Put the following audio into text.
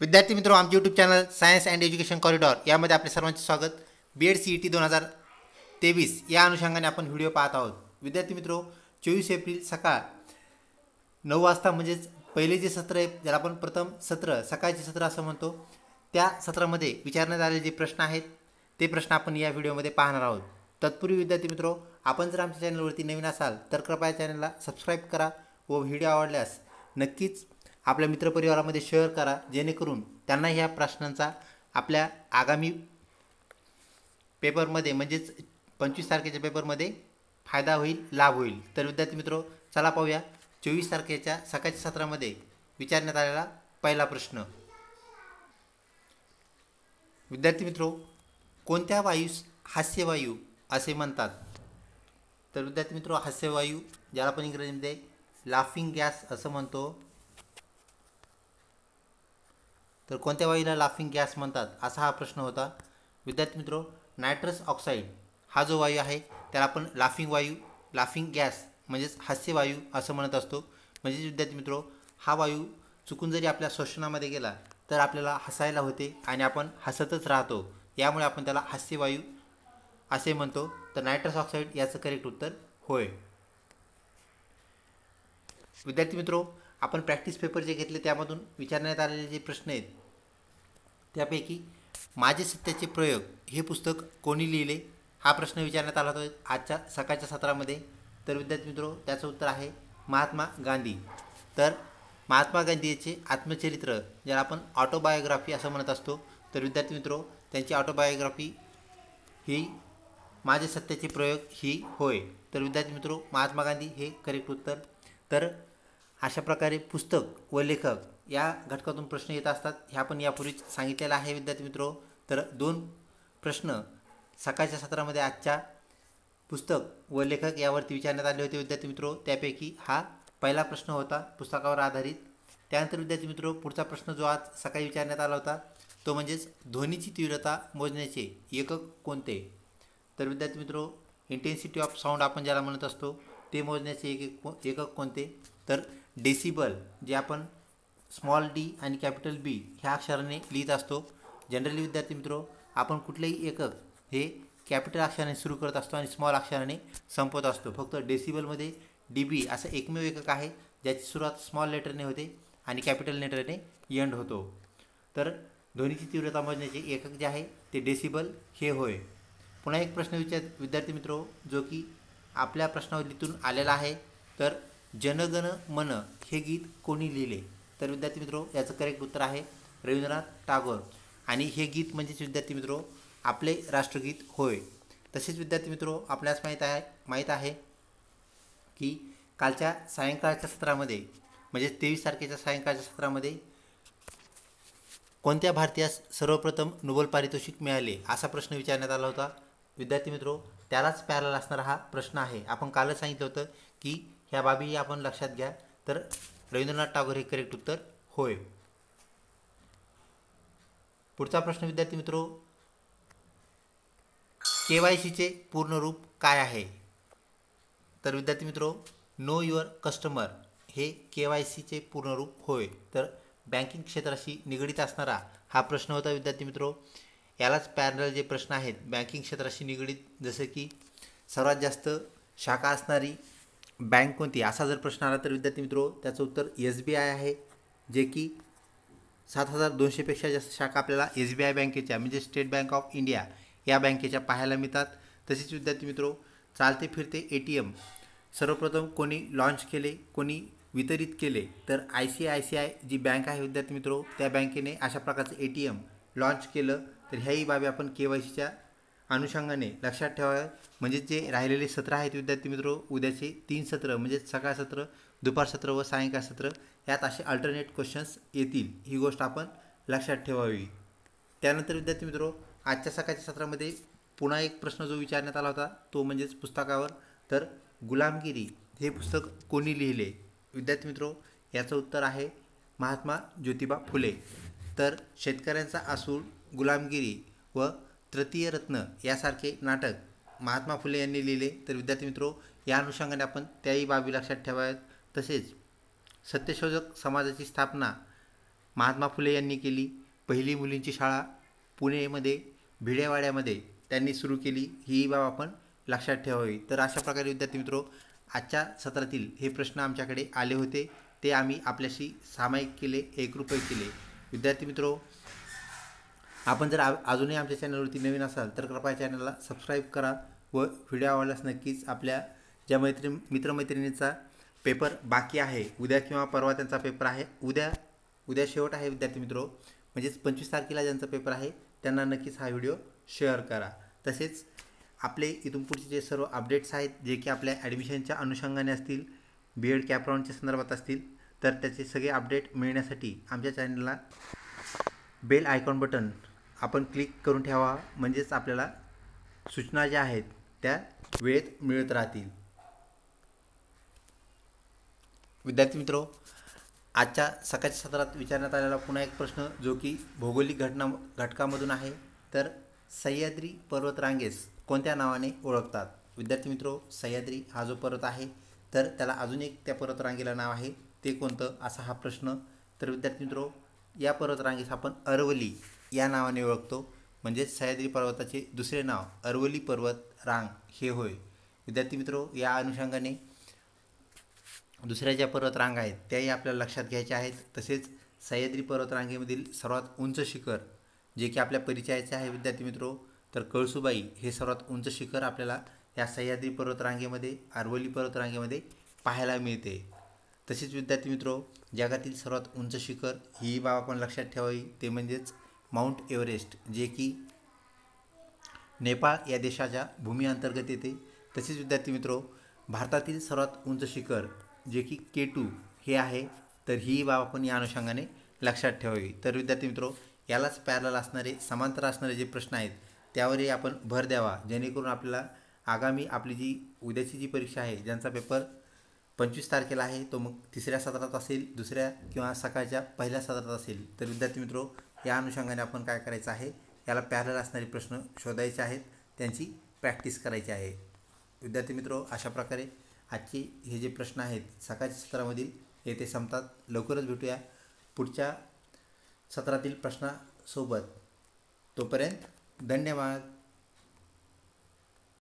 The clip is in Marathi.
विद्यार्थी मित्रों, आमचे YouTube channel science and education corridor यामध्ये आपले सर्वांचे स्वागत। BEd CET 2023 या अनुषंगाने आपण व्हिडिओ पाहत आहोत। विद्यार्थी मित्रों, 24 एप्रिल सकाळ 9 वाजता म्हणजेच पहिले जे सत्र आहे, ज्याला आपण प्रथम सत्र सकाळचे सत्र असं म्हणतो, त्या सत्रामध्ये विचारण्यात आलेले जे प्रश्न आहेत ते प्रश्न आपण या व्हिडिओमध्ये पाहणार आहोत। तत्पूर्वी विद्यार्थी मित्रों, आपण जर आमच्या चॅनलवरती नवीन असाल तर कृपया चॅनलला सबस्क्राईब करा व व्हिडिओ आवडल्यास नक्कीच आपल्या मित्रपरिवारामध्ये शेअर करा, जेणेकरून त्यांना ह्या प्रश्नांचा आपल्या आगामी पेपरमध्ये म्हणजेच 25 तारखेच्या पेपरमध्ये फायदा होईल, लाभ होईल। तर विद्यार्थी मित्रों, चला पाहूया 24 तारखेच्या सकाळच्या सत्रामध्ये विचारण्यात आलेला पहिला प्रश्न। विद्यार्थी मित्रों, कोणत्या वायूस हास्यवायू असे म्हणतात? तर विद्यार्थी मित्रों, हास्यवायू ज्याला आपण इंग्रजीमध्ये लाफिंग गॅस असं म्हणतो, तर कोणत्या वायूला लाफिंग गॅस म्हणतात असा हा प्रश्न होता। विद्यार्थी मित्रों, नायट्रस ऑक्साईड हा जो वायू आहे त्याला आपण लाफिंग वायू, लाफिंग गॅस म्हणजेच हास्यवायू असं म्हणत असतो। म्हणजे विद्यार्थी मित्रों, हा वायू चुकून जरी आपल्या श्वसनामध्ये गेला तर आपल्याला हसायला होते आणि आपण हसतच राहतो, यामुळे आपण त्याला हास्यवायू असे म्हणतो। तर नायट्रस ऑक्साईड याचं करेक्ट उत्तर होय। विद्यार्थी मित्रों, आपण प्रॅक्टिस पेपर जे घेतले त्यामधून विचारण्यात आलेले जे प्रश्न आहेत त्यापैकी माझे सत्याचे प्रयोग हे पुस्तक कोणी लिहिले हा प्रश्न विचारण्यात आला होता आजच्या सकाळच्या सत्रामध्ये। तर विद्यार्थी मित्रों, त्याचं उत्तर आहे महात्मा गांधी। तर महात्मा गांधीचे आत्मचरित्र ज्याला आपण ऑटोबायोग्राफी असं म्हणत असतो, तर विद्यार्थी मित्रों, त्यांची ऑटोबायोग्राफी ही माझे सत्याचे प्रयोग ही होय। तर विद्यार्थी मित्रों, महात्मा गांधी हे करेक्ट उत्तर। तर अशा प्रकारे पुस्तक व लेखक या घटकातून प्रश्न येत असतात, हे आपण यापूर्वीच सांगितलेलं आहे। विद्यार्थी मित्रों, तर 2 प्रश्न सकाळच्या सत्रामध्ये आजच्या पुस्तक व लेखक यावरती विचारण्यात आले होते विद्यार्थी मित्रों, त्यापैकी हा पहिला प्रश्न होता पुस्तकावर आधारित। त्यानंतर विद्यार्थी मित्रों, पुढचा प्रश्न जो आज सकाळी विचारण्यात आला होता तो म्हणजेच ध्वनीची तीव्रता मोजण्याचे एकक कोणते? तर विद्यार्थी मित्रों, इंटेन्सिटी ऑफ साऊंड आपण ज्याला म्हणत असतो ते मोजण्याचे एकक कोणते? तर डेसिबल, जे आपण स्मॉल डी आणि कॅपिटल बी ह्या अक्षराने लिहित असतो। जनरली विद्यार्थी मित्रों, आपण कुठलेही एकक हे कॅपिटल अक्षराने सुरू करत असतो आणि स्मॉल अक्षराने संपवत असतो। फक्त डेसिबलमध्ये DB असं एकमेव एकक आहे ज्याची सुरुवात स्मॉल लेटरने होते आणि कॅपिटल लेटरने एंड होतो। तर ध्वनीची तीव्रता मोजण्याचे एकक जे आहे ते डेसिबल हे होय। पुन्हा एक प्रश्न विद्यार्थी मित्रों, जो की आपल्या प्रश्नावलीतून आलेला आहे, तर जनगण मन हे गीत कोणी लिहिले? तर विद्यार्थी मित्रों, याचं करेक्ट उत्तर आहे रवींद्रनाथ टागोर, आणि हे गीत म्हणजेच विद्यार्थी मित्रों आपले राष्ट्रगीत होय। तसेच विद्यार्थी मित्रों, आपल्यास माहीत आहे की कालच्या सायंकाळच्या सत्रामध्ये म्हणजे 23 तारखेच्या सायंकाळच्या सत्रामध्ये कोणत्या भारतीयास सर्वप्रथम नोबेल पारितोषिक मिळाले असा प्रश्न विचारण्यात आला होता। विद्यार्थी मित्रों, त्यालाच पॅरल असणारा हा प्रश्न आहे। आपण कालच सांगितलं होतं की ह्या बाबी आपण लक्षात घ्या। तर रवींद्रनाथ टागोर हे करेक्ट उत्तर होय। पुढचा प्रश्न विद्यार्थी मित्रों, KYCचे पूर्ण रूप काय आहे? तर विद्यार्थी मित्रों, नो युअर कस्टमर हे KYCचे पूर्ण रूप होय। तर बँकिंग क्षेत्राशी निगडीत असणारा हा प्रश्न होता विद्यार्थी मित्रों। यालाच पॅरल जे प्रश्न आहेत बँकिंग क्षेत्राशी निगडीत, जसे की सर्वात जास्त शाखा असणारी बँक कोणती असा जर प्रश्न आला तर विद्यार्थी मित्रों त्याचं उत्तर SBI आहे, जे की 7200 पेक्षा जास्त शाखा आपल्याला SBI बँकेच्या म्हणजे स्टेट बँक ऑफ इंडिया या बँकेच्या पाहायला मिळतात। तसेच विद्यार्थी मित्रों, चालते फिरते ATM सर्वप्रथम कोणी लॉन्च केले, कोणी वितरित केले? तर ICICI जी बँक आहे विद्यार्थी मित्रों, त्या बँकेने अशा प्रकारचं ATM लॉन्च केलं। तर ह्याही बाबी आपण KYCच्या अनुषंगाने लक्षात ठेवाव्या। म्हणजे जे राहिलेले सत्र आहेत विद्यार्थी मित्रों, उद्याचे 3 सत्र म्हणजे सकाळ सत्र, दुपार सत्र व सायंकाळ सत्र, यात असे अल्टरनेट क्वेश्चन्स येतील, ही गोष्ट आपण लक्षात ठेवावी। त्यानंतर विद्यार्थी मित्रों, आजच्या सकाळच्या सत्रामध्ये पुन्हा एक प्रश्न जो विचारण्यात आला होता तो म्हणजेच पुस्तकावर, तर गुलामगिरी हे पुस्तक कोणी लिहिले? विद्यार्थी मित्रों, याचं उत्तर आहे महात्मा ज्योतिबा फुले। तर शेतकऱ्यांचा असूड, गुलामगिरी व तृतीय रत्न यासारखे नाटक महात्मा फुले यांनी लिहिले। तर विद्यार्थी मित्रों, या अनुषंगाने आपण त्याही बाबी लक्षात ठेवाव्यात। तसेच सत्यशोधक समाजाची स्थापना महात्मा फुले यांनी केली. पहिली मुलींची शाळा पुणेमध्ये भिडेवाड्यामध्ये त्यांनी सुरू केली, ही बाब आपण लक्षात ठेवावी. तर अशा प्रकारे विद्यार्थी मित्रो, आजच्या सत्रातील हे प्रश्न आमच्याकडे आले होते, ते आम्ही आपल्याशी सामायिक केले, एकरूप केले. विद्यार्थी मित्रो, आपण जर अजूनही आमच्या चॅनलवरती नवीन असाल तर कृपया चॅनलला सबस्क्राईब करा व व्हिडिओ आवडल्यास नक्कीच आपल्या ज्या मित्रमैत्रिणींचा पेपर बाकी आहे, उद्या किंवा परवा त्यांचा पेपर आहे, उद्या शेवट आहे विद्यार्थी मित्रो, म्हणजेच 25 तारखेला ज्यांचा पेपर आहे त्यांना नक्कीच हा व्हिडिओ शेअर करा. तसेच आपले इथून पुढचे जे सर्व अपडेट्स आहेत जे की आपल्या ॲडमिशनच्या अनुषंगाने असतील, BEd कॅप राऊंडच्या संदर्भात असतील, तर त्याचे सगळे अपडेट मिळण्यासाठी आमच्या चॅनलला बेल आयकॉन बटन आपण क्लिक करून ठेवा, म्हणजेच आपल्याला सूचना ज्या आहेत त्या वेळेत मिळत राहतील. विद्यार्थी मित्रो, आजच्या सकाळच्या सत्रात विचारण्यात आलेला पुन्हा एक प्रश्न जो की भौगोलिक घटकामधून आहे. तर सह्याद्री पर्वतरांगेस कोणत्या नावाने ओळखतात? विद्यार्थी मित्रो, सह्याद्री हा जो पर्वत आहे तर त्याला अजून एक त्या पर्वतरांगेला नाव आहे, ते कोणतं असा हा प्रश्न. तर विद्यार्थी मित्रो, या पर्वतरांगेस आपण अरवली या नावाने ओळखतो, म्हणजे सह्याद्री पर्वताचे दुसरे नाव अरवली पर्वत रांग हे होय. विद्यार्थी मित्रो, या अनुषंगाने दुसऱ्या ज्या पर्वतरांगा आहेत त्याही आपल्याला लक्षात घ्यायच्या आहेत. तसेच सह्याद्री पर्वतरांगेमधील सर्वात उंच शिखर जे की आपल्या परिचयाचे आहे विद्यार्थी मित्रो, तर कळसुबाई हे सर्वात उंच शिखर आपल्याला या सह्याद्री पर्वतरांगेमध्ये, अरवली पर्वतरांगेमध्ये पाहायला मिळते. तसेच विद्यार्थी मित्रो, जगातील सर्वात उंच शिखर ही बाब आपण लक्षात ठेवावी, ते म्हणजेच माउंट एव्हरेस्ट, जे की नेपाळ या देशाच्या भूमी अंतर्गत येते. तसेच विद्यार्थी मित्रो, भारतातील सर्वात उंच शिखर जे की K2 हे आहे, तर ही बाब आपण या अनुषंगाने लक्षात ठेवावी. तर विद्यार्थी मित्रो, यालाच पॅरलल असणारे, समांतर असणारे जे प्रश्न आहेत त्यावरही आपण भर द्यावा, जेणेकरून आपल्याला आगामी आपली जी उद्याची जी परीक्षा आहे, ज्यांचा पेपर 25 तारखेला आहे, तो मग तिसऱ्या सत्रात असेल, दुसऱ्या किंवा सकाळच्या पहिल्या सत्रात असेल, तर विद्यार्थी मित्रो या अनुषंगाने आपण काय करायचं आहे, याला पॅरलल असणारे प्रश्न शोधायचे आहेत, त्यांची प्रॅक्टिस करायची आहे. विद्यार्थी मित्रो, अशा प्रकारे आजचे हे जे प्रश्न आहेत सकाळच्या सत्रामधील हे ते संपतात. लवकरच भेटूया पुढच्या सत्रातील प्रश्नासोबत. तोपर्यंत धन्यवाद.